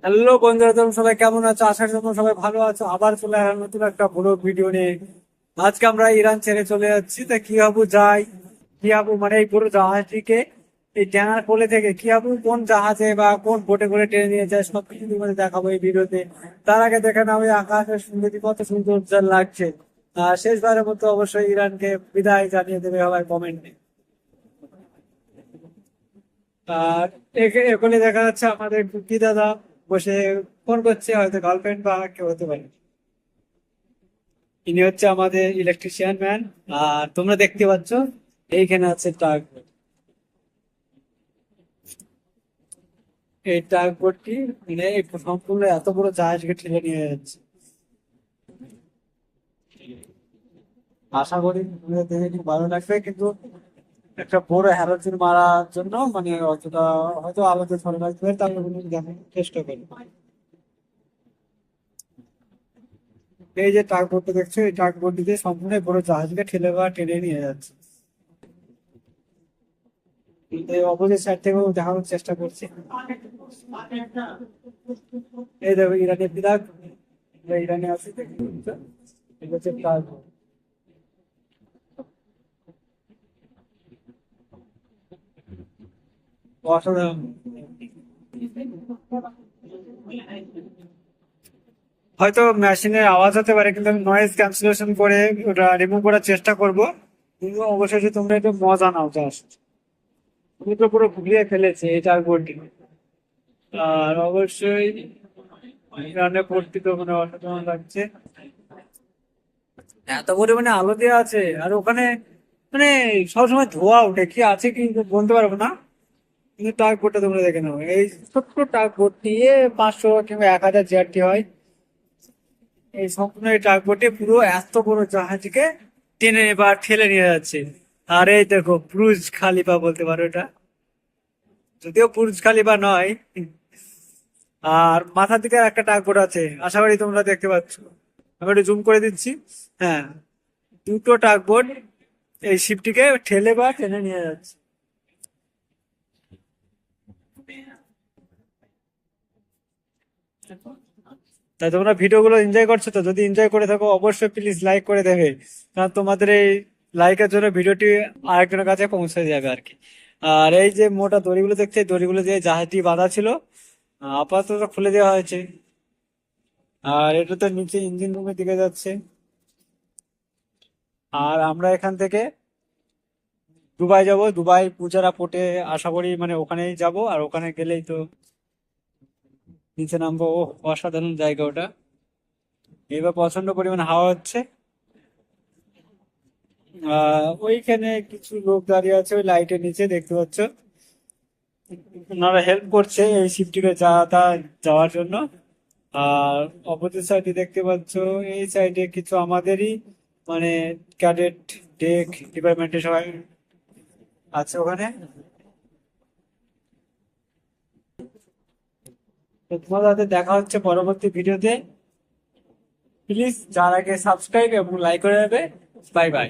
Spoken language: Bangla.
হ্যালো বন্ধুরা, তোমরা সবাই কেমন আছো? আশা করি তোমরা সবাই ভালো আছো। আবার চলে আসলাম নতুন একটা বড় ভিডিও নিয়ে। আজকে আমরা ইরান ছেড়ে চলে যাচ্ছি। তা কি হাবু যাই, কি হাবু মানে এই পুরো জাহাজটিকে এই ট্যানার কোলে থেকে কি হাবু কোন জাহাজে বা কোন বোটে করে টেনে নিয়ে যায় সবকিছু তোমাদের দেখাবো এই ভিডিওতে। তার আগে দেখে নাও এই আকাশের সৌন্দর্য কত সুন্দর উজ্জ্বল লাগছে। শেষবারের মতো অবশ্যই ইরানকে বিদায় জানিয়ে দেবে সবাই কমেন্টে। আর এখানে দেখা যাচ্ছে আমাদের কুকি দাদা বসে ফোন করছে, হয়তো গার্লফ্রেন্ড বা কেউ হতে পারে। ইনি হচ্ছে আমাদের ইলেকট্রিশিয়ান ম্যান। আর তোমরা দেখতে পাচ্ছ এইখানে আছে ট্রাক। এই ট্রাক বোটটি মানে এই সম্পূর্ণ এত বড় জাহাজকে ঠেলে নিয়ে যাচ্ছে। আশা করি তোমাদের দেখে খুব ভালো লাগবে, কিন্তু একটা বড় হ্যালোজেন মারার জন্য মানে অতটা হয়তো আলাদা ভালো লাগবে, তারপর দেখার চেষ্টা করি। এই যে ট্রাক বোটটা দেখছো, এই ট্রাক বোটটিতে সম্পূর্ণ বড় জাহাজকে ঠেলে বা টেনে নিয়ে যাচ্ছে। এই অপোজিট সাইড থেকেও দেখানোর চেষ্টা করছি। এই দেখো ইরানের বিরাট, ইরানে আছে দেখতে পাচ্ছ? এটা হচ্ছে ট্রাক বোট। অসাধারণ। হয়তো মেশিনের আওয়াজ হতে পারে, কিন্তু আমি নয়েজ ক্যান্সেলেশন করে ওটা রিমুভ করার চেষ্টা করব। কিন্তু অবশেষে তোমরা একটু মজা নাও জাস্ট। তুমি তো পুরো ঘুরিয়ে ফেলেছে এই ট্রাক বোটটি। আর অবশ্যই ইরানে পড়তে তো মানে অসাধারণ লাগছে। এত পরিমাণে আলো দেওয়া আছে, আর ওখানে মানে সবসময় ধোয়া ওঠে, কি আছে কিন্তু বলতে পারবো না। কিন্তু টাক বোর্ডটা তোমরা দেখে নাও, এই ছোট্ট টাক বোর্ডটি 500 কিংবা 1000 জিআরটি হয়। এই সম্পূর্ণ এই টাক বোর্ডে পুরো এত বড় জাহাজকে টেনে বা ঠেলে নিয়ে যাচ্ছে। আর এই দেখো ব্রুজ খালিফা বলতে পারো এটা, যদিও ব্রুজ খালিফা নয়। আর মাথার দিকে একটা টাক বোর্ড আছে, আশা করি তোমরা দেখতে পাচ্ছ। আমি একটু জুম করে দিচ্ছি। হ্যাঁ, দুটো টাক বোর্ড এই শিপটিকে ঠেলে বা টেনে নিয়ে যাচ্ছে। তাই তোমরা ভিডিওগুলো এনজয় করছো তো? যদি এনজয় করে থাকো অবশ্যই প্লিজ লাইক করে দেবে, কারণ তোমাদের এই লাইকের জন্য ভিডিওটি আরেকজনের কাছে পৌঁছে যাবে আর কি। আর এই যে মোটা দড়িগুলো দেখছে, এই দড়িগুলো দিয়ে জাহাজটি বাঁধা ছিল, আপাতত খুলে দেওয়া হয়েছে। আর এটা তো নিচে ইঞ্জিন রুমের দিকে যাচ্ছে। আর আমরা এখান থেকে দুবাই যাব, দুবাই পুজারা পোর্টে আশা করি মানে ওখানেই যাব। আর ওখানে গেলেই তো নিচে নামবো। ও অসাধারণ জায়গা ওটা। এবার প্রচন্ড পরিমাণে হাওয়া হচ্ছে। ওইখানে কিছু লোক দাঁড়িয়ে আছে ওই লাইটের নিচে, দেখতে পাচ্ছ। ওনারা হেল্প করছে এই শিপটিকে যাওয়ার জন্য। আর অপোজিট সাইডে দেখতে পাচ্ছ, এই সাইডে কিছু আমাদেরই মানে ক্যাডেট ডেক ডিপার্টমেন্টের সবাই আছে ওখানে। তো তোমাদের সাথে দেখা হচ্ছে পরবর্তী ভিডিওতে। প্লিজ যার আগে সাবস্ক্রাইব এবং লাইক করে দেবে। Bye bye.